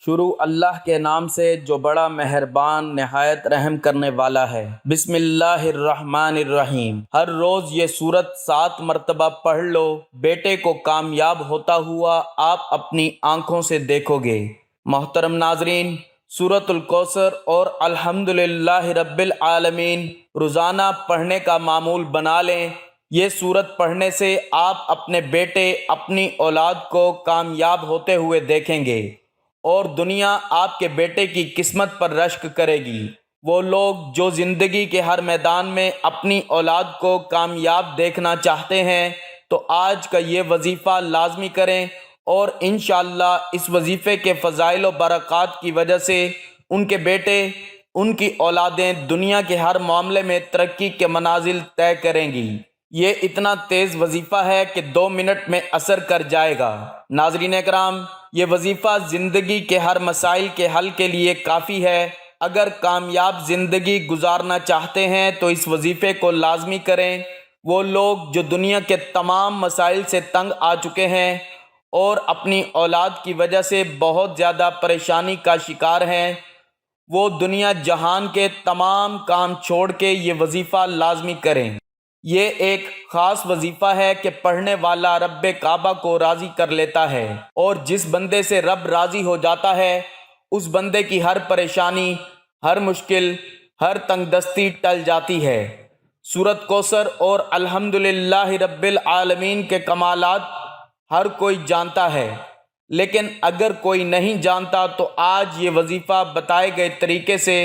شروع اللہ کے نام سے جو بڑا مہربان نہایت رحم کرنے والا ہے۔ بسم اللہ الرحمن الرحیم۔ ہر روز یہ سورت 7 مرتبہ پڑھ لو، بیٹے کو کامیاب ہوتا ہوا آپ اپنی آنکھوں سے دیکھو گے۔ محترم ناظرین، سورۃ الکوثر اور الحمدللہ رب العالمین روزانہ پڑھنے کا معمول بنا لیں۔ یہ سورت پڑھنے سے آپ اپنے بیٹے، اپنی اولاد کو کامیاب ہوتے ہوئے دیکھیں گے اور دنیا آپ کے بیٹے کی قسمت پر رشک کرے گی۔ وہ لوگ جو زندگی کے ہر میدان میں اپنی اولاد کو کامیاب دیکھنا چاہتے ہیں تو آج کا یہ وظیفہ لازمی کریں، اور انشاءاللہ اس وظیفے کے فضائل و برکات کی وجہ سے ان کے بیٹے، ان کی اولادیں دنیا کے ہر معاملے میں ترقی کے منازل طے کریں گی۔ یہ اتنا تیز وظیفہ ہے کہ 2 منٹ میں اثر کر جائے گا۔ ناظرین اکرام، یہ وظیفہ زندگی کے ہر مسائل کے حل کے لیے کافی ہے۔ اگر کامیاب زندگی گزارنا چاہتے ہیں تو اس وظیفے کو لازمی کریں۔ وہ لوگ جو دنیا کے تمام مسائل سے تنگ آ چکے ہیں اور اپنی اولاد کی وجہ سے بہت زیادہ پریشانی کا شکار ہیں، وہ دنیا جہان کے تمام کام چھوڑ کے یہ وظیفہ لازمی کریں۔ یہ ایک خاص وظیفہ ہے کہ پڑھنے والا رب کعبہ کو راضی کر لیتا ہے، اور جس بندے سے رب راضی ہو جاتا ہے اس بندے کی ہر پریشانی، ہر مشکل، ہر تنگ دستی ٹل جاتی ہے۔ سورۃ کوثر اور الحمدللہ رب العالمین کے کمالات ہر کوئی جانتا ہے، لیکن اگر کوئی نہیں جانتا تو آج یہ وظیفہ بتائے گئے طریقے سے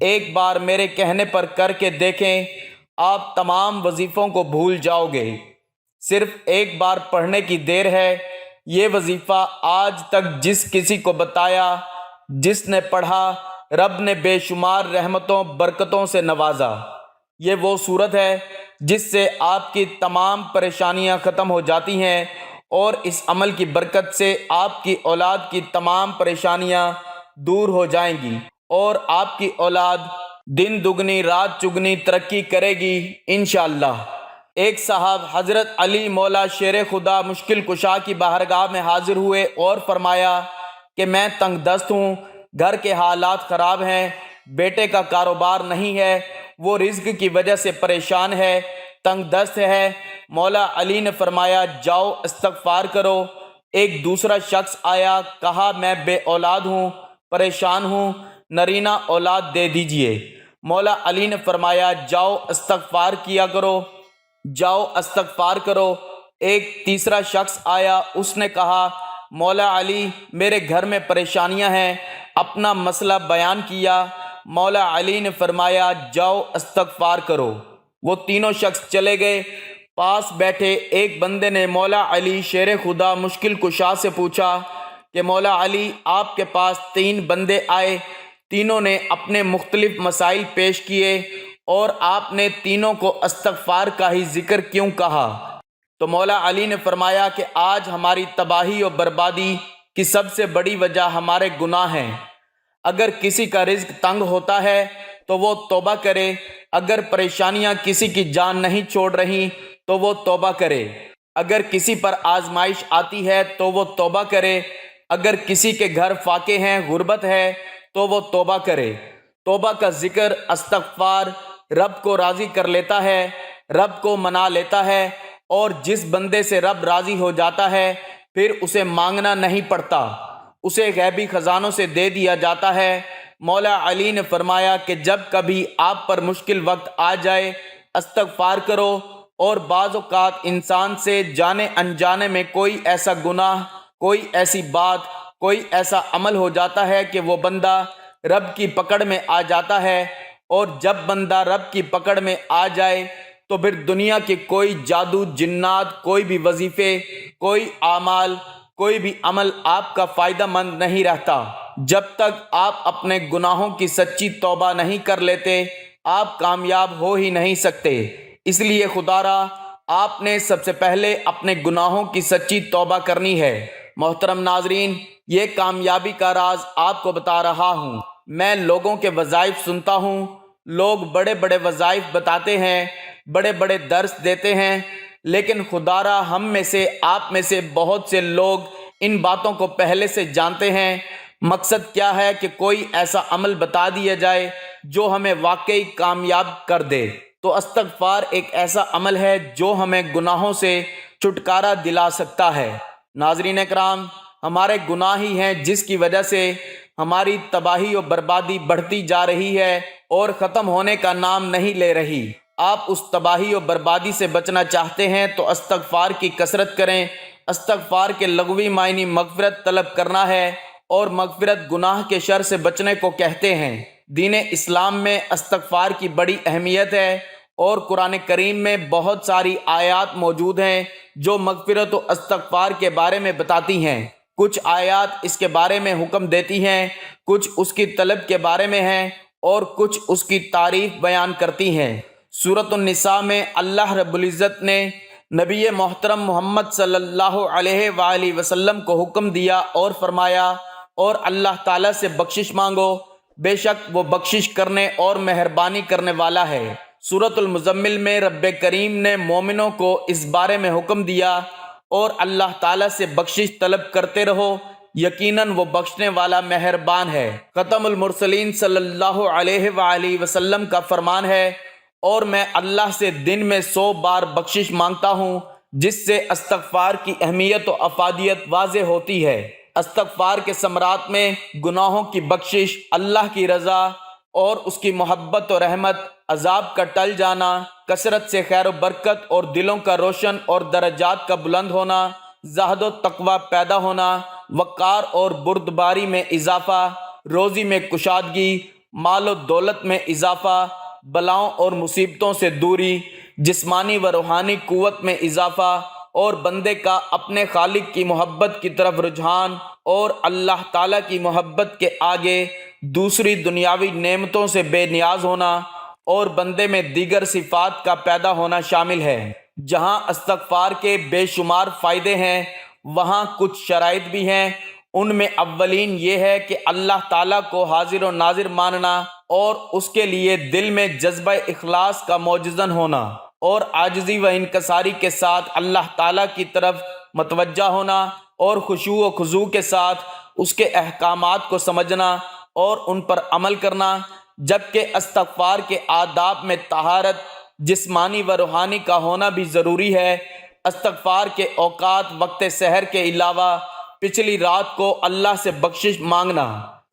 ایک بار میرے کہنے پر کر کے دیکھیں، آپ تمام وظیفوں کو بھول جاؤ گے۔ صرف ایک بار پڑھنے کی دیر ہے۔ یہ وظیفہ آج تک جس کسی کو بتایا، جس نے پڑھا، رب نے بے شمار رحمتوں برکتوں سے نوازا۔ یہ وہ صورت ہے جس سے آپ کی تمام پریشانیاں ختم ہو جاتی ہیں، اور اس عمل کی برکت سے آپ کی اولاد کی تمام پریشانیاں دور ہو جائیں گی، اور آپ کی اولاد دن دگنی رات چگنی ترقی کرے گی انشاءاللہ۔ ایک صاحب حضرت علی مولا شیر خدا مشکل کشا کی بارگاہ میں حاضر ہوئے اور فرمایا کہ میں تنگ دست ہوں، گھر کے حالات خراب ہیں، بیٹے کا کاروبار نہیں ہے، وہ رزق کی وجہ سے پریشان ہے، تنگ دست ہے۔ مولا علی نے فرمایا جاؤ استغفار کرو۔ ایک دوسرا شخص آیا، کہا میں بے اولاد ہوں، پریشان ہوں، نرینہ اولاد دے دیجئے۔ مولا علی نے فرمایا جاؤ استغفار کیا کرو، جاؤ استغفار کرو۔ ایک تیسرا شخص آیا، اس نے کہا مولا علی میرے گھر میں پریشانیاں ہیں، اپنا مسئلہ بیان کیا۔ مولا علی نے فرمایا جاؤ استغفار کرو۔ وہ تینوں شخص چلے گئے۔ پاس بیٹھے ایک بندے نے مولا علی شیر خدا مشکل کشا سے پوچھا کہ مولا علی آپ کے پاس 3 بندے آئے، تینوں نے اپنے مختلف مسائل پیش کیے، اور آپ نے تینوں کو استغفار کا ہی ذکر کیوں کہا؟ تو مولا علی نے فرمایا کہ آج ہماری تباہی و بربادی کی سب سے بڑی وجہ ہمارے گناہ ہیں۔ اگر کسی کا رزق تنگ ہوتا ہے تو وہ توبہ کرے، اگر پریشانیاں کسی کی جان نہیں چھوڑ رہی تو وہ توبہ کرے، اگر کسی پر آزمائش آتی ہے تو وہ توبہ کرے، اگر کسی کے گھر فاقے ہیں، غربت ہے تو وہ توبہ کرے۔ توبہ کا ذکر، استغفار رب کو راضی کر لیتا ہے، رب کو منا لیتا ہے، اور جس بندے سے رب راضی ہو جاتا ہے پھر اسے مانگنا نہیں پڑتا، اسے غیبی خزانوں سے دے دیا جاتا ہے۔ مولا علی نے فرمایا کہ جب کبھی آپ پر مشکل وقت آ جائے استغفار کرو، اور بعض اوقات انسان سے جانے انجانے میں کوئی ایسا گناہ، کوئی ایسی بات، کوئی ایسا عمل ہو جاتا ہے کہ وہ بندہ رب کی پکڑ میں آ جاتا ہے، اور جب بندہ رب کی پکڑ میں آ جائے تو پھر دنیا کے کوئی جادو جنات، کوئی بھی وظیفے، کوئی اعمال، کوئی بھی عمل آپ کا فائدہ مند نہیں رہتا۔ جب تک آپ اپنے گناہوں کی سچی توبہ نہیں کر لیتے آپ کامیاب ہو ہی نہیں سکتے۔ اس لیے خدا را آپ نے سب سے پہلے اپنے گناہوں کی سچی توبہ کرنی ہے۔ محترم ناظرین، یہ کامیابی کا راز آپ کو بتا رہا ہوں۔ میں لوگوں کے وظائف سنتا ہوں، لوگ بڑے بڑے وظائف بتاتے ہیں، بڑے بڑے درس دیتے ہیں، لیکن خدا را ہم میں سے، آپ میں سے بہت سے لوگ ان باتوں کو پہلے سے جانتے ہیں، مقصد کیا ہے کہ کوئی ایسا عمل بتا دیا جائے جو ہمیں واقعی کامیاب کر دے۔ تو استغفار ایک ایسا عمل ہے جو ہمیں گناہوں سے چھٹکارا دلا سکتا ہے۔ ناظرین اکرام، ہمارے گناہ ہی ہیں جس کی وجہ سے ہماری تباہی و بربادی بڑھتی جا رہی ہے اور ختم ہونے کا نام نہیں لے رہی۔ آپ اس تباہی و بربادی سے بچنا چاہتے ہیں تو استغفار کی کثرت کریں۔ استغفار کے لغوی معنی مغفرت طلب کرنا ہے، اور مغفرت گناہ کے شر سے بچنے کو کہتے ہیں۔ دین اسلام میں استغفار کی بڑی اہمیت ہے، اور قرآن کریم میں بہت ساری آیات موجود ہیں جو مغفرت و استغفار کے بارے میں بتاتی ہیں۔ کچھ آیات اس کے بارے میں حکم دیتی ہیں، کچھ اس کی طلب کے بارے میں ہیں، اور کچھ اس کی تعریف بیان کرتی ہیں۔ سورۃ النساء میں اللہ رب العزت نے نبی محترم محمد صلی اللہ علیہ وآلہ وسلم کو حکم دیا اور فرمایا، اور اللہ تعالیٰ سے بخشش مانگو، بے شک وہ بخشش کرنے اور مہربانی کرنے والا ہے۔ سورۃ المزمل میں رب کریم نے مومنوں کو اس بارے میں حکم دیا، اور اللہ تعالیٰ سے بخشش طلب کرتے رہو، یقیناً وہ بخشنے والا مہربان ہے۔ ختم المرسلین صلی اللہ علیہ وآلہ وسلم کا فرمان ہے، اور میں اللہ سے دن میں 100 بار بخشش مانگتا ہوں، جس سے استغفار کی اہمیت و افادیت واضح ہوتی ہے۔ استغفار کے ثمرات میں گناہوں کی بخشش، اللہ کی رضا اور اس کی محبت و رحمت، عذاب کا ٹل جانا، کثرت سے خیر و برکت اور دلوں کا روشن اور درجات کا بلند ہونا، زہد و تقوی پیدا ہونا، وقار اور بردباری میں اضافہ، روزی میں کشادگی، مال و دولت میں اضافہ، بلاؤں اور مصیبتوں سے دوری، جسمانی و روحانی قوت میں اضافہ، اور بندے کا اپنے خالق کی محبت کی طرف رجحان، اور اللہ تعالیٰ کی محبت کے آگے دوسری دنیاوی نعمتوں سے بے نیاز ہونا، اور بندے میں دیگر صفات کا پیدا ہونا شامل ہے۔ جہاں استغفار کے بے شمار فائدے ہیں، وہاں کچھ شرائط بھی ہیں۔ ان میں اولین یہ ہے کہ اللہ تعالیٰ کو حاضر و ناظر ماننا، اور اس کے لیے دل میں جذبہ اخلاص کا موجزن ہونا، اور عاجزی و انکساری کے ساتھ اللہ تعالیٰ کی طرف متوجہ ہونا، اور خشوع و خضوع کے ساتھ اس کے احکامات کو سمجھنا اور ان پر عمل کرنا۔ جبکہ استغفار کے آداب میں طہارت، جسمانی و روحانی کا ہونا بھی ضروری ہے۔ استغفار کے اوقات وقت سحر کے علاوہ پچھلی رات کو اللہ سے بخشش مانگنا۔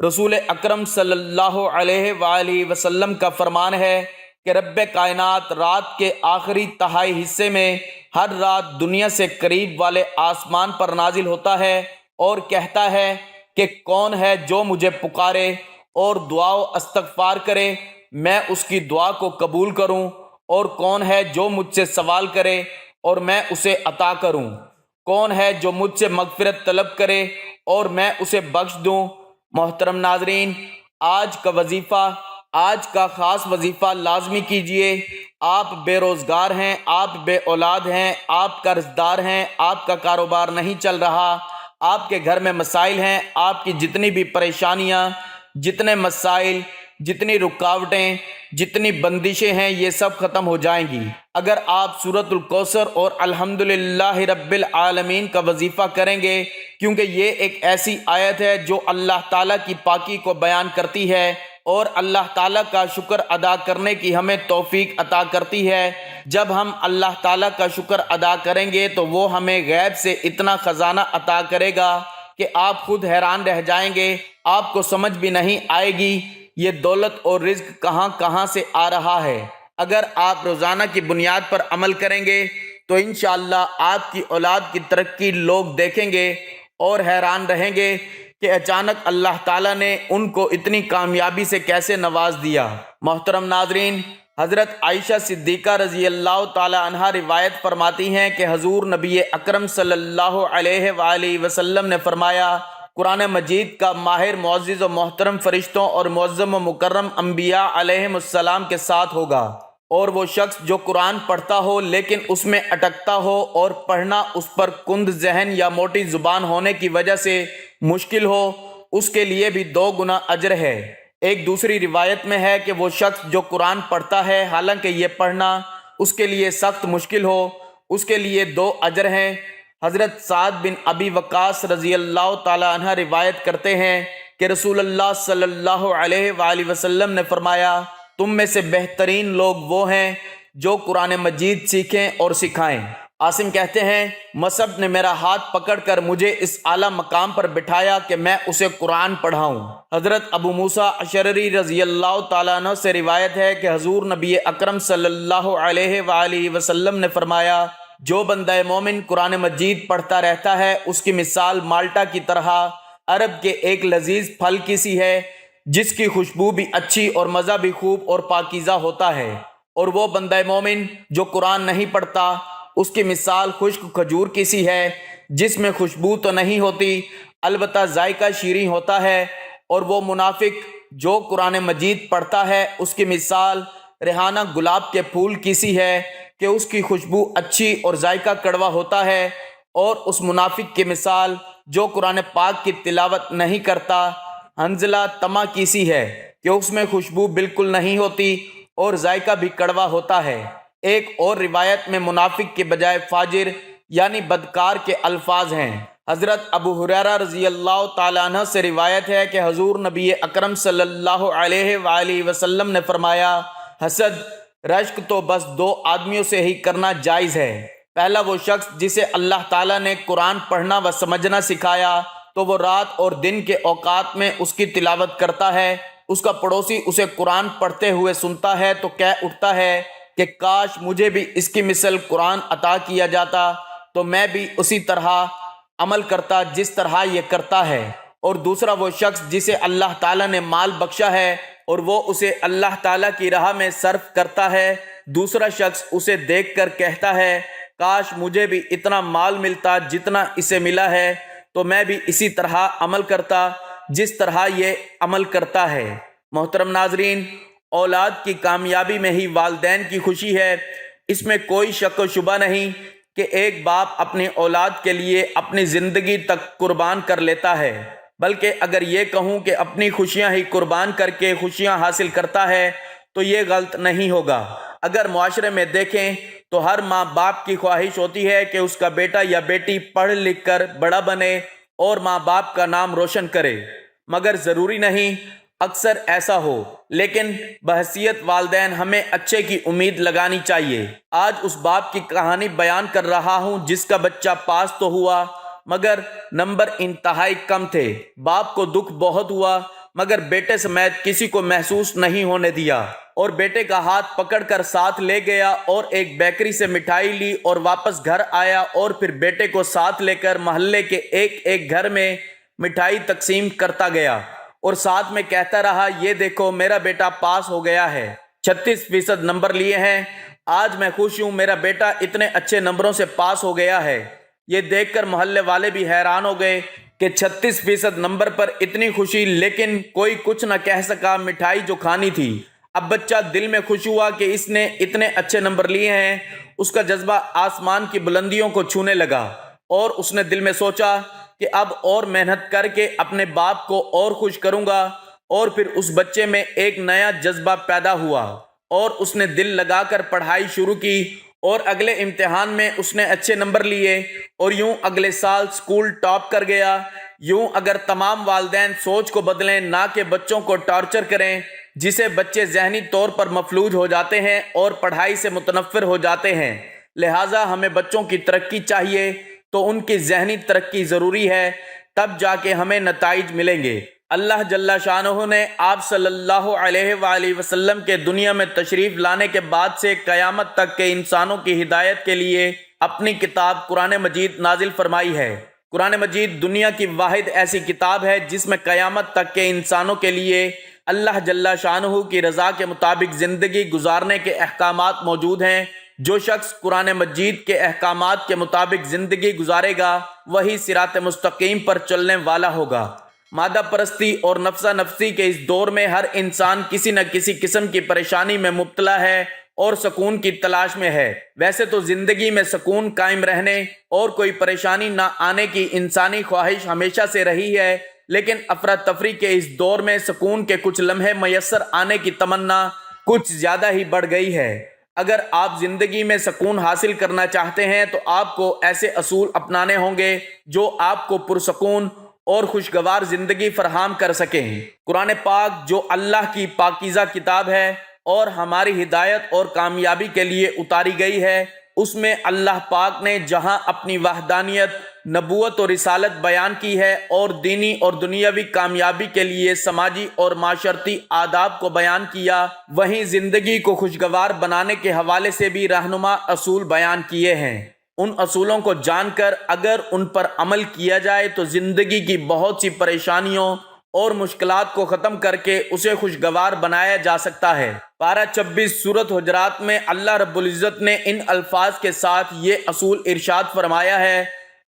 رسول اکرم صلی اللہ علیہ وآلہ وسلم کا فرمان ہے کہ رب کائنات رات کے آخری تہائی حصے میں ہر رات دنیا سے قریب والے آسمان پر نازل ہوتا ہے اور کہتا ہے کہ کون ہے جو مجھے پکارے اور دعا و استغفار کرے، میں اس کی دعا کو قبول کروں، اور کون ہے جو مجھ سے سوال کرے اور میں اسے عطا کروں، کون ہے جو مجھ سے مغفرت طلب کرے اور میں اسے بخش دوں۔ محترم ناظرین، آج کا خاص وظیفہ لازمی کیجئے۔ آپ بے روزگار ہیں، آپ بے اولاد ہیں، آپ قرض دار ہیں، آپ کا کاروبار نہیں چل رہا، آپ کے گھر میں مسائل ہیں، آپ کی جتنی بھی پریشانیاں، جتنے مسائل، جتنی رکاوٹیں، جتنی بندشیں ہیں، یہ سب ختم ہو جائیں گی اگر آپ سورۃ الکوثر اور الحمدللہ رب العالمین کا وظیفہ کریں گے، کیونکہ یہ ایک ایسی آیت ہے جو اللہ تعالیٰ کی پاکی کو بیان کرتی ہے اور اللہ تعالیٰ کا شکر ادا کرنے کی ہمیں توفیق عطا کرتی ہے۔ جب ہم اللہ تعالیٰ کا شکر ادا کریں گے تو وہ ہمیں غیب سے اتنا خزانہ عطا کرے گا کہ آپ خود حیران رہ جائیں گے، آپ کو سمجھ بھی نہیں آئے گی یہ دولت اور رزق کہاں کہاں سے آ رہا ہے۔ اگر آپ روزانہ کی بنیاد پر عمل کریں گے تو انشاءاللہ آپ کی اولاد کی ترقی لوگ دیکھیں گے اور حیران رہیں گے کہ اچانک اللہ تعالیٰ نے ان کو اتنی کامیابی سے کیسے نواز دیا۔ محترم ناظرین، حضرت عائشہ صدیقہ رضی اللہ تعالی عنہا روایت فرماتی ہیں کہ حضور نبی اکرم صلی اللہ علیہ وآلہ وسلم نے فرمایا، قرآن مجید کا ماہر معزز و محترم فرشتوں اور معظم و مکرم انبیاء علیہم السلام کے ساتھ ہوگا، اور وہ شخص جو قرآن پڑھتا ہو لیکن اس میں اٹکتا ہو اور پڑھنا اس پر کند ذہن یا موٹی زبان ہونے کی وجہ سے مشکل ہو، اس کے لیے بھی 2 گنا اجر ہے۔ ایک دوسری روایت میں ہے کہ وہ شخص جو قرآن پڑھتا ہے حالانکہ یہ پڑھنا اس کے لیے سخت مشکل ہو، اس کے لیے 2 اجر ہیں۔ حضرت سعد بن ابی وقاص رضی اللہ تعالی عنہ روایت کرتے ہیں کہ رسول اللہ صلی اللہ علیہ وآلہ وسلم نے فرمایا تم میں سے بہترین لوگ وہ ہیں جو قرآن مجید سیکھیں اور سکھائیں۔ عاصم کہتے ہیں مصعب نے میرا ہاتھ پکڑ کر مجھے اس اعلیٰ مقام پر بٹھایا کہ میں اسے قرآن پڑھاؤں۔ حضرت ابو موسیٰ اشعری رضی اللہ تعالیٰ عنہ سے روایت ہے کہ حضور نبی اکرم صلی اللہ علیہ وآلہ وسلم نے فرمایا جو بندہ مومن قرآن مجید پڑھتا رہتا ہے اس کی مثال مالٹا کی طرح عرب کے ایک لذیذ پھل کی سی ہے جس کی خوشبو بھی اچھی اور مزہ بھی خوب اور پاکیزہ ہوتا ہے، اور وہ بندہ مومن جو قرآن نہیں پڑھتا اس کی مثال خشک کھجور کی سی ہے جس میں خوشبو تو نہیں ہوتی البتہ ذائقہ شیریں ہوتا ہے، اور وہ منافق جو قرآن مجید پڑھتا ہے اس کی مثال ریحانہ گلاب کے پھول کی سی ہے کہ اس کی خوشبو اچھی اور ذائقہ کڑوا ہوتا ہے، اور اس منافق کی مثال جو قرآن پاک کی تلاوت نہیں کرتا حنظلہ تما کی سی ہے کہ اس میں خوشبو بالکل نہیں ہوتی اور ذائقہ بھی کڑوا ہوتا ہے۔ ایک اور روایت میں منافق کے بجائے فاجر یعنی بدکار کے الفاظ ہیں۔ حضرت ابو ہریرہ رضی اللہ تعالیٰ عنہ سے روایت ہے کہ حضور نبی اکرم صلی اللہ علیہ وآلہ وسلم نے فرمایا حسد رشک تو بس دو آدمیوں سے ہی کرنا جائز ہے، پہلا وہ شخص جسے اللہ تعالیٰ نے قرآن پڑھنا و سمجھنا سکھایا تو وہ رات اور دن کے اوقات میں اس کی تلاوت کرتا ہے، اس کا پڑوسی اسے قرآن پڑھتے ہوئے سنتا ہے تو کہہ اٹھتا ہے کہ کاش مجھے بھی اس کی مثل قرآن عطا کیا جاتا تو میں بھی اسی طرح عمل کرتا جس طرح یہ کرتا ہے، اور دوسرا وہ شخص جسے اللہ تعالیٰ نے مال بخشا ہے اور وہ اسے اللہ تعالیٰ کی راہ میں صرف کرتا ہے، دوسرا شخص اسے دیکھ کر کہتا ہے کاش مجھے بھی اتنا مال ملتا جتنا اسے ملا ہے تو میں بھی اسی طرح عمل کرتا جس طرح یہ عمل کرتا ہے۔ محترم ناظرین، اولاد کی کامیابی میں ہی والدین کی خوشی ہے، اس میں کوئی شک و شبہ نہیں کہ ایک باپ اپنی اولاد کے لیے اپنی زندگی تک قربان کر لیتا ہے، بلکہ اگر یہ کہوں کہ اپنی خوشیاں ہی قربان کر کے خوشیاں حاصل کرتا ہے تو یہ غلط نہیں ہوگا۔ اگر معاشرے میں دیکھیں تو ہر ماں باپ کی خواہش ہوتی ہے کہ اس کا بیٹا یا بیٹی پڑھ لکھ کر بڑا بنے اور ماں باپ کا نام روشن کرے، مگر ضروری نہیں اکثر ایسا ہو، لیکن بحیثیت والدین ہمیں اچھے کی امید لگانی چاہیے۔ آج اس باپ کی کہانی بیان کر رہا ہوں جس کا بچہ پاس تو ہوا مگر نمبر انتہائی کم تھے۔ باپ کو دکھ بہت ہوا مگر بیٹے سمیت کسی کو محسوس نہیں ہونے دیا، اور بیٹے کا ہاتھ پکڑ کر ساتھ لے گیا اور ایک بیکری سے مٹھائی لی اور واپس گھر آیا، اور پھر بیٹے کو ساتھ لے کر محلے کے ایک ایک گھر میں مٹھائی تقسیم کرتا گیا اور ساتھ میں کہتا رہا یہ دیکھو میرا بیٹا پاس ہو گیا ہے، 36% نمبر لیے ہیں، آج میں خوش ہوں میرا بیٹا اتنے اچھے نمبروں سے پاس ہو گیا ہے۔ یہ دیکھ کر محلے والے بھی حیران ہو گئے کہ 36% نمبر پر اتنی خوشی، لیکن کوئی کچھ نہ کہہ سکا، مٹھائی جو کھانی تھی۔ اب بچہ دل میں خوش ہوا کہ اس نے اتنے اچھے نمبر لیے ہیں، اس کا جذبہ آسمان کی بلندیوں کو چھونے لگا، اور اس نے دل میں سوچا کہ اب اور محنت کر کے اپنے باپ کو اور خوش کروں گا، اور پھر اس بچے میں ایک نیا جذبہ پیدا ہوا اور اس نے دل لگا کر پڑھائی شروع کی، اور اگلے امتحان میں اس نے اچھے نمبر لیے اور یوں اگلے سال سکول ٹاپ کر گیا۔ یوں اگر تمام والدین سوچ کو بدلیں، نہ کہ بچوں کو ٹارچر کریں، جسے بچے ذہنی طور پر مفلوج ہو جاتے ہیں اور پڑھائی سے متنفر ہو جاتے ہیں، لہٰذا ہمیں بچوں کی ترقی چاہیے تو ان کی ذہنی ترقی ضروری ہے، تب جا کے ہمیں نتائج ملیں گے۔ اللہ جل شانہ نے آپ صلی اللہ علیہ وآلہ وسلم کے دنیا میں تشریف لانے کے بعد سے قیامت تک کے انسانوں کی ہدایت کے لیے اپنی کتاب قرآن مجید نازل فرمائی ہے۔ قرآن مجید دنیا کی واحد ایسی کتاب ہے جس میں قیامت تک کے انسانوں کے لیے اللہ جل شانہ کی رضا کے مطابق زندگی گزارنے کے احکامات موجود ہیں۔ جو شخص قرآن مجید کے احکامات کے مطابق زندگی گزارے گا وہی صراط مستقیم پر چلنے والا ہوگا۔ مادہ پرستی اور نفسہ نفسی کے اس دور میں ہر انسان کسی نہ کسی قسم کی پریشانی میں مبتلا ہے اور سکون کی تلاش میں ہے۔ ویسے تو زندگی میں سکون قائم رہنے اور کوئی پریشانی نہ آنے کی انسانی خواہش ہمیشہ سے رہی ہے، لیکن افراتفری کے اس دور میں سکون کے کچھ لمحے میسر آنے کی تمنا کچھ زیادہ ہی بڑھ گئی ہے۔ اگر آپ زندگی میں سکون حاصل کرنا چاہتے ہیں تو آپ کو ایسے اصول اپنانے ہوں گے جو آپ کو پرسکون اور خوشگوار زندگی فراہم کر سکیں۔ قرآن پاک جو اللہ کی پاکیزہ کتاب ہے اور ہماری ہدایت اور کامیابی کے لیے اتاری گئی ہے، اس میں اللہ پاک نے جہاں اپنی وحدانیت، نبوت اور رسالت بیان کی ہے اور دینی اور دنیاوی کامیابی کے لیے سماجی اور معاشرتی آداب کو بیان کیا، وہیں زندگی کو خوشگوار بنانے کے حوالے سے بھی رہنما اصول بیان کیے ہیں۔ ان اصولوں کو جان کر اگر ان پر عمل کیا جائے تو زندگی کی بہت سی پریشانیوں اور مشکلات کو ختم کر کے اسے خوشگوار بنایا جا سکتا ہے۔ پارہ 26 سورۃ حجرات میں اللہ رب العزت نے ان الفاظ کے ساتھ یہ اصول ارشاد فرمایا ہے: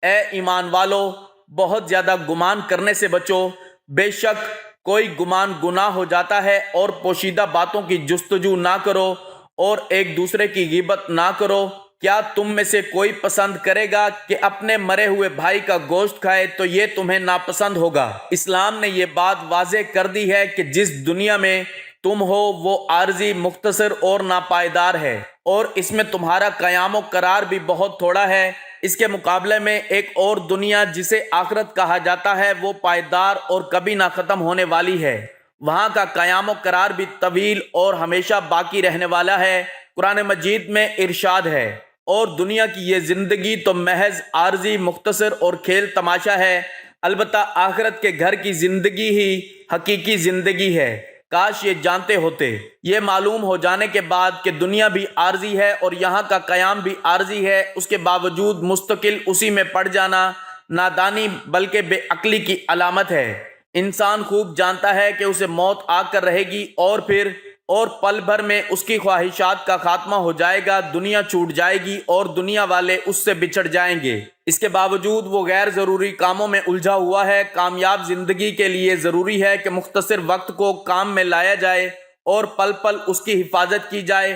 اے ایمان والو، بہت زیادہ گمان کرنے سے بچو، بے شک کوئی گمان گناہ ہو جاتا ہے، اور پوشیدہ باتوں کی جستجو نہ کرو اور ایک دوسرے کی غیبت نہ کرو۔ کیا تم میں سے کوئی پسند کرے گا کہ اپنے مرے ہوئے بھائی کا گوشت کھائے تو یہ تمہیں ناپسند ہوگا۔ اسلام نے یہ بات واضح کر دی ہے کہ جس دنیا میں تم ہو وہ عارضی، مختصر اور ناپائیدار ہے، اور اس میں تمہارا قیام و قرار بھی بہت تھوڑا ہے۔ اس کے مقابلے میں ایک اور دنیا جسے آخرت کہا جاتا ہے وہ پائیدار اور کبھی نہ ختم ہونے والی ہے۔ وہاں کا قیام و قرار بھی طویل اور ہمیشہ باقی رہنے والا ہے۔ قرآن مجید میں ارشاد ہے: اور دنیا کی یہ زندگی تو محض عارضی، مختصر اور کھیل تماشا ہے، البتہ آخرت کے گھر کی زندگی ہی حقیقی زندگی ہے۔ کاش یہ جانتے ہوتے۔ یہ معلوم ہو جانے کے بعد کہ دنیا بھی عارضی ہے اور یہاں کا قیام بھی عارضی ہے، اس کے باوجود مستقل اسی میں پڑ جانا نادانی بلکہ بے عقلی کی علامت ہے۔ انسان خوب جانتا ہے کہ اسے موت آ کر رہے گی اور پل بھر میں اس کی خواہشات کا خاتمہ ہو جائے گا، دنیا چھوٹ جائے گی اور دنیا والے اس سے بچھڑ جائیں گے۔ اس کے باوجود وہ غیر ضروری کاموں میں الجھا ہوا ہے۔ کامیاب زندگی کے لیے ضروری ہے کہ مختصر وقت کو کام میں لایا جائے اور پل پل اس کی حفاظت کی جائے۔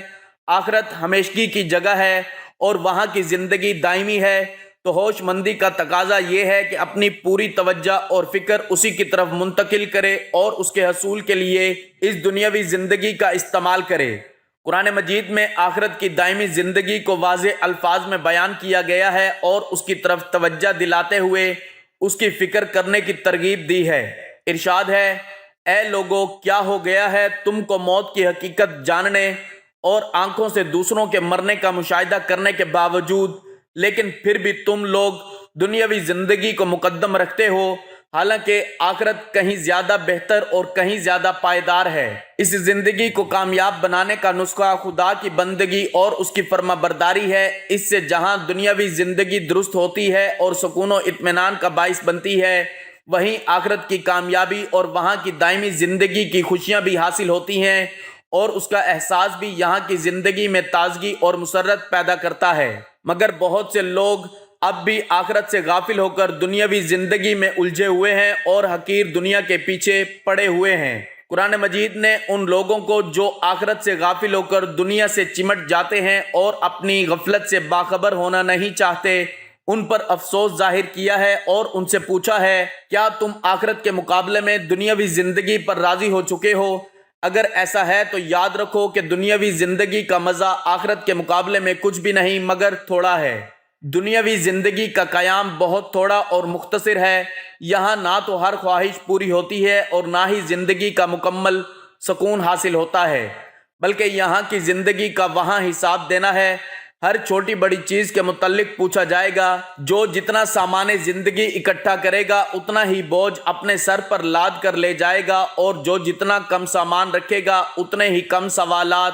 آخرت ہمیشگی کی جگہ ہے اور وہاں کی زندگی دائمی ہے، تو ہوش مندی کا تقاضا یہ ہے کہ اپنی پوری توجہ اور فکر اسی کی طرف منتقل کرے اور اس کے حصول کے لیے اس دنیاوی زندگی کا استعمال کرے۔ قرآن مجید میں آخرت کی دائمی زندگی کو واضح الفاظ میں بیان کیا گیا ہے اور اس کی طرف توجہ دلاتے ہوئے اس کی فکر کرنے کی ترغیب دی ہے۔ ارشاد ہے: اے لوگو، کیا ہو گیا ہے تم کو موت کی حقیقت جاننے اور آنکھوں سے دوسروں کے مرنے کا مشاہدہ کرنے کے باوجود، لیکن پھر بھی تم لوگ دنیاوی زندگی کو مقدم رکھتے ہو، حالانکہ آخرت کہیں زیادہ بہتر اور کہیں زیادہ پائیدار ہے۔ اس زندگی کو کامیاب بنانے کا نسخہ خدا کی بندگی اور اس کی فرما برداری ہے۔ اس سے جہاں دنیاوی زندگی درست ہوتی ہے اور سکون و اطمینان کا باعث بنتی ہے، وہیں آخرت کی کامیابی اور وہاں کی دائمی زندگی کی خوشیاں بھی حاصل ہوتی ہیں، اور اس کا احساس بھی یہاں کی زندگی میں تازگی اور مسرت پیدا کرتا ہے۔ مگر بہت سے لوگ اب بھی آخرت سے غافل ہو کر دنیاوی زندگی میں الجھے ہوئے ہیں اور حقیر دنیا کے پیچھے پڑے ہوئے ہیں۔ قرآن مجید نے ان لوگوں کو جو آخرت سے غافل ہو کر دنیا سے چمٹ جاتے ہیں اور اپنی غفلت سے باخبر ہونا نہیں چاہتے، ان پر افسوس ظاہر کیا ہے اور ان سے پوچھا ہے: کیا تم آخرت کے مقابلے میں دنیاوی زندگی پر راضی ہو چکے ہو؟ اگر ایسا ہے تو یاد رکھو کہ دنیاوی زندگی کا مزہ آخرت کے مقابلے میں کچھ بھی نہیں مگر تھوڑا ہے۔ دنیاوی زندگی کا قیام بہت تھوڑا اور مختصر ہے۔ یہاں نہ تو ہر خواہش پوری ہوتی ہے اور نہ ہی زندگی کا مکمل سکون حاصل ہوتا ہے، بلکہ یہاں کی زندگی کا وہاں حساب دینا ہے۔ ہر چھوٹی بڑی چیز کے متعلق پوچھا جائے گا۔ جو جتنا سامان زندگی اکٹھا کرے گا اتنا ہی بوجھ اپنے سر پر لاد کر لے جائے گا، اور جو جتنا کم سامان رکھے گا اتنے ہی کم سوالات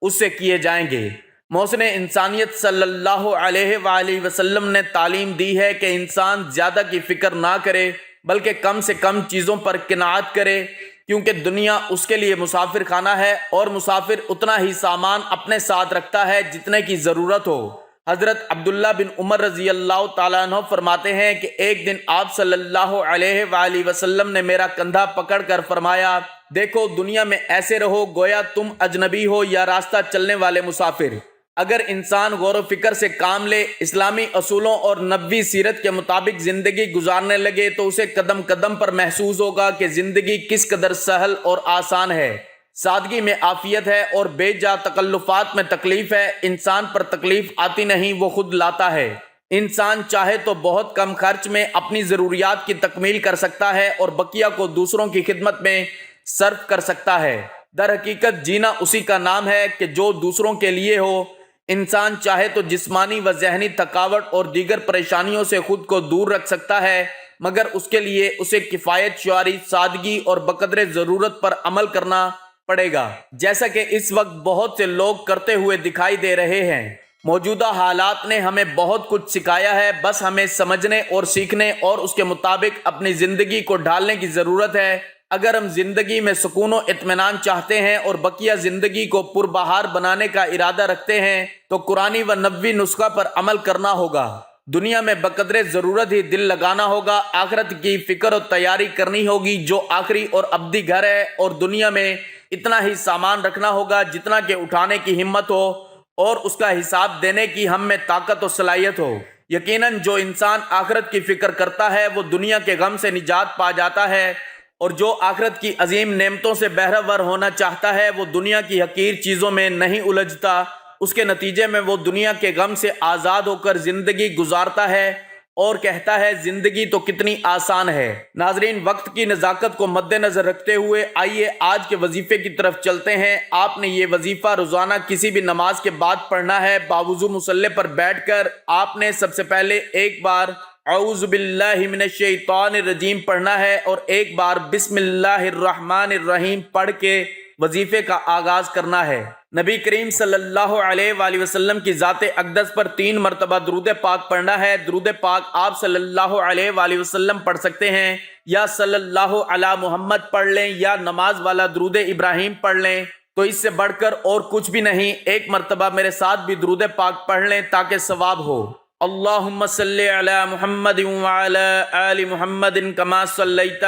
اس سے کیے جائیں گے۔ محسن انسانیت صلی اللہ علیہ وآلہ وسلم نے تعلیم دی ہے کہ انسان زیادہ کی فکر نہ کرے بلکہ کم سے کم چیزوں پر قناعت کرے، کیونکہ دنیا اس کے لیے مسافر خانہ ہے اور مسافر اتنا ہی سامان اپنے ساتھ رکھتا ہے جتنے کی ضرورت ہو۔ حضرت عبداللہ بن عمر رضی اللہ تعالیٰ عنہ فرماتے ہیں کہ ایک دن آپ صلی اللہ علیہ وآلہ وسلم نے میرا کندھا پکڑ کر فرمایا: دیکھو، دنیا میں ایسے رہو گویا تم اجنبی ہو یا راستہ چلنے والے مسافر۔ اگر انسان غور و فکر سے کام لے، اسلامی اصولوں اور نبوی سیرت کے مطابق زندگی گزارنے لگے، تو اسے قدم قدم پر محسوس ہوگا کہ زندگی کس قدر سہل اور آسان ہے۔ سادگی میں عافیت ہے اور بے جا تکلفات میں تکلیف ہے۔ انسان پر تکلیف آتی نہیں، وہ خود لاتا ہے۔ انسان چاہے تو بہت کم خرچ میں اپنی ضروریات کی تکمیل کر سکتا ہے اور بقیہ کو دوسروں کی خدمت میں صرف کر سکتا ہے۔ در حقیقت جینا اسی کا نام ہے کہ جو دوسروں کے لیے ہو۔ انسان چاہے تو جسمانی و ذہنی تھکاوٹ اور دیگر پریشانیوں سے خود کو دور رکھ سکتا ہے، مگر اس کے لیے اسے کفایت شعاری، سادگی اور بقدر ضرورت پر عمل کرنا پڑے گا، جیسا کہ اس وقت بہت سے لوگ کرتے ہوئے دکھائی دے رہے ہیں۔ موجودہ حالات نے ہمیں بہت کچھ سکھایا ہے، بس ہمیں سمجھنے اور سیکھنے اور اس کے مطابق اپنی زندگی کو ڈھالنے کی ضرورت ہے۔ اگر ہم زندگی میں سکون و اطمینان چاہتے ہیں اور بقیہ زندگی کو پربہار بنانے کا ارادہ رکھتے ہیں تو قرآنی و نبوی نسخہ پر عمل کرنا ہوگا۔ دنیا میں بقدر ضرورت ہی دل لگانا ہوگا، آخرت کی فکر و تیاری کرنی ہوگی جو آخری اور ابدی گھر ہے، اور دنیا میں اتنا ہی سامان رکھنا ہوگا جتنا کہ اٹھانے کی ہمت ہو اور اس کا حساب دینے کی ہم میں طاقت و صلاحیت ہو۔ یقیناً جو انسان آخرت کی فکر کرتا ہے وہ دنیا کے غم سے نجات پا جاتا ہے، اور جو آخرت کی عظیم نعمتوں سے بہرہ ہونا چاہتا ہے وہ دنیا کی حقیر چیزوں میں نہیں الجھتا۔ اس کے نتیجے میں وہ دنیا کے غم سے آزاد ہو کر زندگی گزارتا ہے اور کہتا ہے زندگی تو کتنی آسان ہے۔ ناظرین، وقت کی نزاکت کو مد نظر رکھتے ہوئے آئیے آج کے وظیفے کی طرف چلتے ہیں۔ آپ نے یہ وظیفہ روزانہ کسی بھی نماز کے بعد پڑھنا ہے۔ باوضو مصلی پر بیٹھ کر آپ نے سب سے پہلے ایک بار اعوذ باللہ من الشیطان الرجیم پڑھنا ہے اور ایک بار بسم اللہ الرحمن الرحیم پڑھ کے وظیفے کا آغاز کرنا ہے۔ نبی کریم صلی اللہ علیہ وآلہ وسلم کی ذات اقدس پر 3 مرتبہ درود پاک پڑھنا ہے۔ درود پاک آپ صلی اللہ علیہ وآلہ وسلم پڑھ سکتے ہیں، یا صلی اللہ علی محمد پڑھ لیں، یا نماز والا درود ابراہیم پڑھ لیں، تو اس سے بڑھ کر اور کچھ بھی نہیں۔ ایک مرتبہ میرے ساتھ بھی درود پاک پڑھ لیں تاکہ ثواب ہو۔ اللہم صلی علی محمد وعلی آل محمد کما صلیت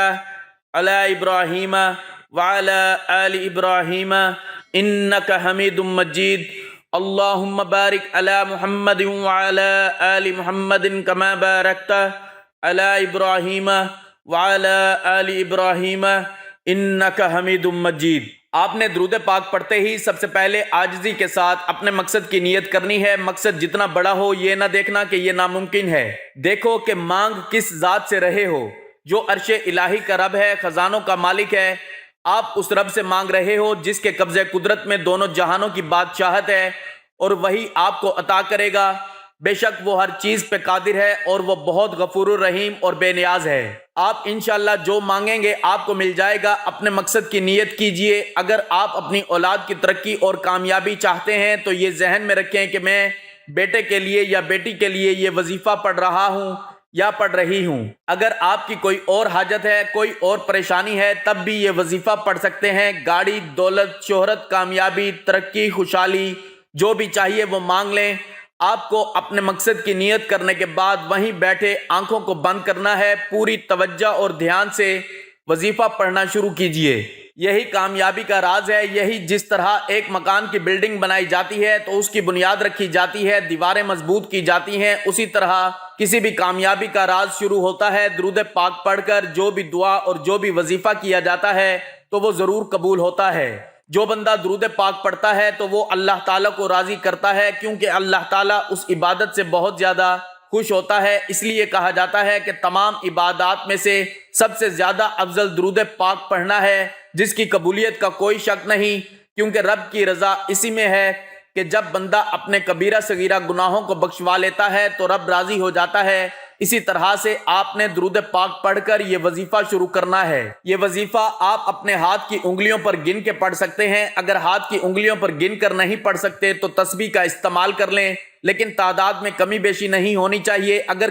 علی ابراہیم وعلی آل ابراہیم انک حمید مجید۔ اللہم بارک علی محمد وعلی آل محمد کما بارکت علی ابراہیم وعلی آل ابراہیم انک حمید مجید۔ آپ نے درود پاک پڑھتے ہی سب سے پہلے عاجزی کے ساتھ اپنے مقصد کی نیت کرنی ہے۔ مقصد جتنا بڑا ہو یہ نہ دیکھنا کہ یہ ناممکن ہے، دیکھو کہ مانگ کس ذات سے رہے ہو۔ جو عرش الہی کا رب ہے، خزانوں کا مالک ہے، آپ اس رب سے مانگ رہے ہو جس کے قبضہ قدرت میں دونوں جہانوں کی بادشاہت ہے، اور وہی آپ کو عطا کرے گا۔ بے شک وہ ہر چیز پہ قادر ہے اور وہ بہت غفور الرحیم اور بے نیاز ہے۔ آپ انشاءاللہ جو مانگیں گے آپ کو مل جائے گا۔ اپنے مقصد کی نیت کیجئے۔ اگر آپ اپنی اولاد کی ترقی اور کامیابی چاہتے ہیں تو یہ ذہن میں رکھیں کہ میں بیٹے کے لیے یا بیٹی کے لیے یہ وظیفہ پڑھ رہا ہوں یا پڑھ رہی ہوں۔ اگر آپ کی کوئی اور حاجت ہے، کوئی اور پریشانی ہے، تب بھی یہ وظیفہ پڑھ سکتے ہیں۔ گاڑی، دولت، شہرت، کامیابی، ترقی، خوشحالی، جو بھی چاہیے وہ مانگ لیں۔ آپ کو اپنے مقصد کی نیت کرنے کے بعد وہیں بیٹھے آنکھوں کو بند کرنا ہے، پوری توجہ اور دھیان سے وظیفہ پڑھنا شروع کیجئے۔ یہی کامیابی کا راز ہے۔ یہی جس طرح ایک مکان کی بلڈنگ بنائی جاتی ہے تو اس کی بنیاد رکھی جاتی ہے، دیواریں مضبوط کی جاتی ہیں، اسی طرح کسی بھی کامیابی کا راز شروع ہوتا ہے درود پاک پڑھ کر۔ جو بھی دعا اور جو بھی وظیفہ کیا جاتا ہے تو وہ ضرور قبول ہوتا ہے۔ جو بندہ درود پاک پڑھتا ہے تو وہ اللہ تعالیٰ کو راضی کرتا ہے، کیونکہ اللہ تعالیٰ اس عبادت سے بہت زیادہ خوش ہوتا ہے۔ اس لیے کہا جاتا ہے کہ تمام عبادات میں سے سب سے زیادہ افضل درود پاک پڑھنا ہے، جس کی قبولیت کا کوئی شک نہیں، کیونکہ رب کی رضا اسی میں ہے کہ جب بندہ اپنے کبیرہ صغیرہ گناہوں کو بخشوا لیتا ہے تو رب راضی ہو جاتا ہے۔ اسی طرح سے آپ نے درود پاک پڑھ کر یہ وظیفہ شروع کرنا ہے۔ یہ وظیفہ آپ اپنے ہاتھ کی انگلیوں پر گن کے پڑھ سکتے ہیں۔ اگر ہاتھ کی انگلیوں پر گن کر نہیں پڑھ سکتے تو تسبیح کا استعمال کر لیں، لیکن تعداد میں کمی بیشی نہیں ہونی چاہیے۔ اگر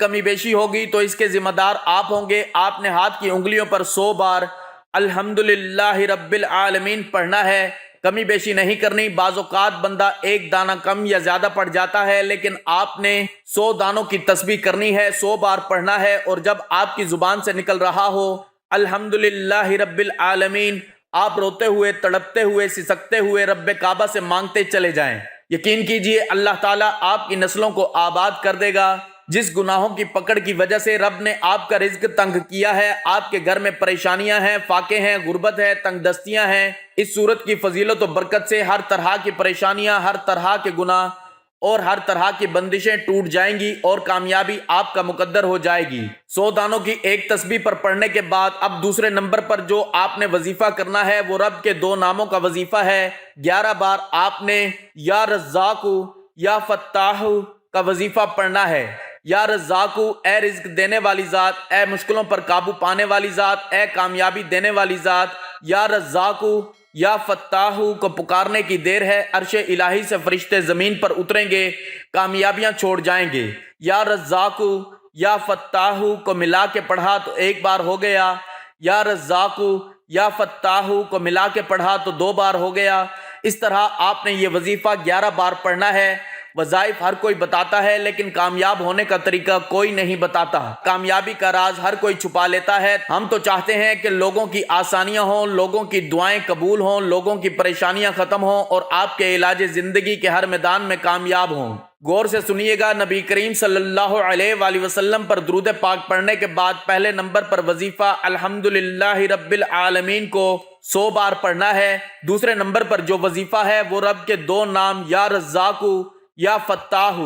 کمی بیشی ہوگی تو اس کے ذمہ دار آپ ہوں گے۔ آپ نے ہاتھ کی انگلیوں پر 100 بار الحمدللہ رب العالمین پڑھنا ہے، کمی بیشی نہیں کرنی۔ بعض اوقات بندہ ایک دانہ کم یا زیادہ پڑھ جاتا ہے، لیکن آپ نے 100 دانوں کی تسبیح کرنی ہے، 100 بار پڑھنا ہے، اور جب آپ کی زبان سے نکل رہا ہو الحمدللہ رب العالمین، آپ روتے ہوئے، تڑپتے ہوئے، سسکتے ہوئے رب کعبہ سے مانگتے چلے جائیں۔ یقین کیجئے اللہ تعالیٰ آپ کی نسلوں کو آباد کر دے گا۔ جس گناہوں کی پکڑ کی وجہ سے رب نے آپ کا رزق تنگ کیا ہے، آپ کے گھر میں پریشانیاں ہیں، فاقے ہیں، غربت ہے، تنگ دستیاں ہیں، اس صورت کی فضیلت و برکت سے ہر طرح کی پریشانیاں، ہر طرح کے گناہ اور ہر طرح کی بندشیں ٹوٹ جائیں گی اور کامیابی آپ کا مقدر ہو جائے گی۔ 100 دانوں کی ایک تسبیح پر پڑھنے کے بعد اب دوسرے نمبر پر جو آپ نے وظیفہ کرنا ہے وہ رب کے 2 ناموں کا وظیفہ ہے۔ 11 بار آپ نے یا رزاق یا فتاح کا وظیفہ پڑھنا ہے۔ یا رزاق، اے رزق دینے والی ذات، اے مشکلوں پر قابو پانے والی ذات، اے کامیابی دینے والی ذات۔ یا رزاق یا فتاح کو پکارنے کی دیر ہے، عرش الہی سے فرشتے زمین پر اتریں گے، کامیابیاں چھوڑ جائیں گے۔ یا رزاق یا فتاح کو ملا کے پڑھا تو 1 بار ہو گیا، یا رزاق یا فتاح کو ملا کے پڑھا تو 2 بار ہو گیا۔ اس طرح آپ نے یہ وظیفہ 11 بار پڑھنا ہے۔ وظائف ہر کوئی بتاتا ہے لیکن کامیاب ہونے کا طریقہ کوئی نہیں بتاتا۔ کامیابی کا راز ہر کوئی چھپا لیتا ہے۔ ہم تو چاہتے ہیں کہ لوگوں کی آسانیاں ہوں، لوگوں کی دعائیں قبول ہوں، لوگوں کی پریشانیاں ختم ہوں اور آپ کے علاج زندگی کے ہر میدان میں کامیاب ہوں۔ غور سے سنیے گا، نبی کریم صلی اللہ علیہ وآلہ وسلم پر درود پاک پڑھنے کے بعد پہلے نمبر پر وظیفہ الحمدللہ رب العالمین کو 100 بار پڑھنا ہے۔ دوسرے نمبر پر جو وظیفہ ہے وہ رب کے 2 نام یا رزاق یا فتاح،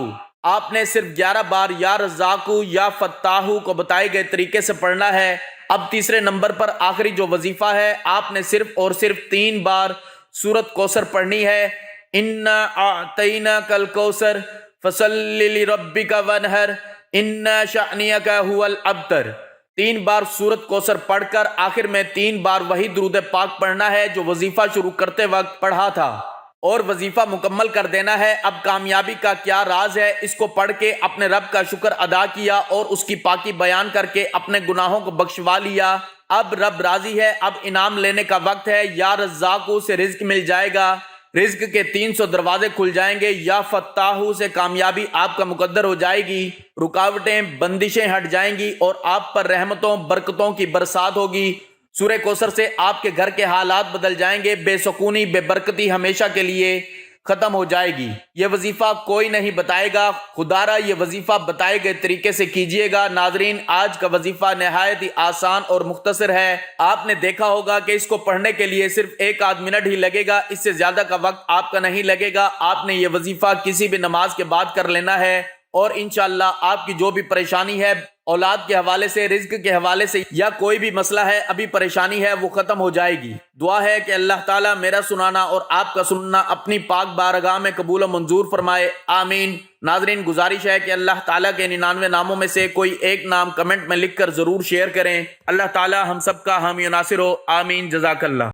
آپ نے صرف 11 بار یا رزاق یا فتاح کو بتائے گئے طریقے سے پڑھنا ہے۔ اب تیسرے نمبر پر آخری جو وظیفہ ہے، آپ نے صرف اور صرف 3 بار سورۃ کوثر پڑھنی ہے۔ انا اعطیناک الکوثر فصلی لربک وانحر ان شأنک ھو الابتر۔ 3 بار سورۃ کوثر پڑھ کر آخر میں 3 بار وہی درود پاک پڑھنا ہے جو وظیفہ شروع کرتے وقت پڑھا تھا، اور وظیفہ مکمل کر دینا ہے۔ اب کامیابی کا کیا راز ہے؟ اس کو پڑھ کے اپنے رب کا شکر ادا کیا اور اس کی پاکی بیان کر کے اپنے گناہوں کو بخشوا لیا۔ اب رب راضی ہے، اب انعام لینے کا وقت ہے۔ یا رزاق سے رزق مل جائے گا، رزق کے 300 دروازے کھل جائیں گے۔ یا فتاح سے کامیابی آپ کا مقدر ہو جائے گی، رکاوٹیں بندشیں ہٹ جائیں گی اور آپ پر رحمتوں برکتوں کی برسات ہوگی۔ سورہ کوثر سے آپ کے گھر کے حالات بدل جائیں گے، بے سکونی بے برکتی ہمیشہ کے لیے ختم ہو جائے گی۔ یہ وظیفہ کوئی نہیں بتائے گا، خدا را یہ وظیفہ بتائے گئے طریقے سے کیجئے گا۔ ناظرین، آج کا وظیفہ نہایت ہی آسان اور مختصر ہے۔ آپ نے دیکھا ہوگا کہ اس کو پڑھنے کے لیے صرف 1 منٹ ہی لگے گا، اس سے زیادہ کا وقت آپ کا نہیں لگے گا۔ آپ نے یہ وظیفہ کسی بھی نماز کے بعد کر لینا ہے اور انشاءاللہ آپ کی جو بھی پریشانی ہے، اولاد کے حوالے سے، رزق کے حوالے سے، یا کوئی بھی مسئلہ ہے، ابھی پریشانی ہے، وہ ختم ہو جائے گی۔ دعا ہے کہ اللہ تعالیٰ میرا سنانا اور آپ کا سننا اپنی پاک بارگاہ میں قبول و منظور فرمائے، آمین۔ ناظرین، گزارش ہے کہ اللہ تعالیٰ کے 99 ناموں میں سے کوئی ایک نام کمنٹ میں لکھ کر ضرور شیئر کریں۔ اللہ تعالیٰ ہم سب کا حامی و ناصر ہو، آمین۔ جزاک اللہ۔